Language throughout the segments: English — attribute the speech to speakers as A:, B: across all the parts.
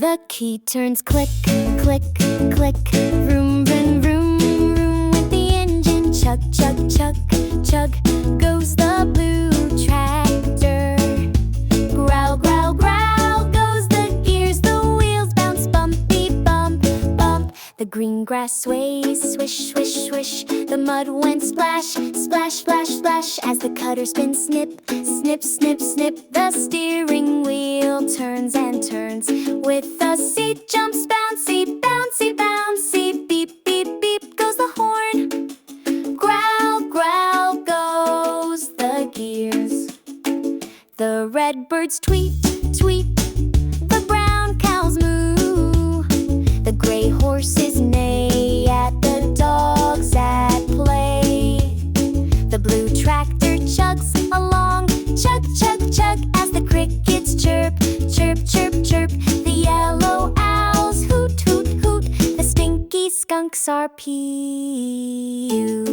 A: The key turns click, click, click. Vroom, vroom, vroom, vroom. With the engine chug, chug, chug, chug goes the blue tractor. Growl, growl, growl goes the gears. The wheels bounce, bumpy, bump, bump. The green grass sways, swish, swish, swish. The mud went splash, splash, splash, splash. As the cutter spins, snip, snip, snip, snip. The steering wheel turns and turns. With the seat jumps, bouncy, bouncy, bouncy. Beep, beep, beep goes the horn. Growl, growl goes the gears. The red birds tweet, tweet. The brown cows moo. The gray horses neigh at the dogs at play. The blue tractor chugs along, chug, chug, chug. As the crickets chirp, chirp, chirp, chirp. The yellow owls hoot, hoot, hoot. The stinky skunks are pew.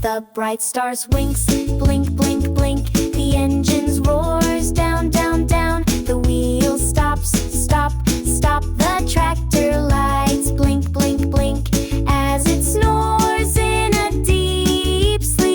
A: The bright stars winks, blink, blink, blink. The engines roars down, down, down. The wheel stops, stop, stop. The tractor lights blink, blink, blink. As it snores in a deep sleep.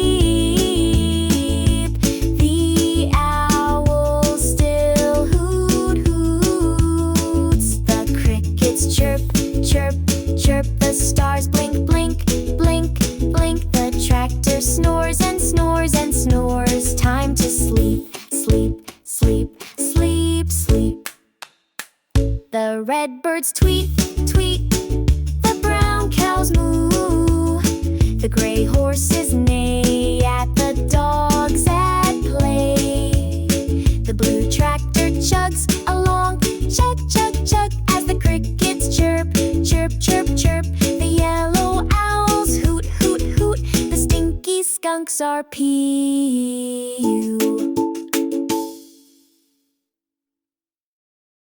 A: The owl still hoot, hoots. The crickets chirp, chirp, chirp. The stars blink, blink, blink, blink. The tractor snores and snores and snores. Time to sleep, sleep, sleep, sleep, sleep. The red birds tweet, tweet. The brown cows moo. The gray horses neigh at the dogs at play. The blue tractor chugs along, chug, chug, chug. As the crickets chirp, chirp, chirp, chirp. The yellow owls hoot, hoot, hoot. The stinky skunks are pew.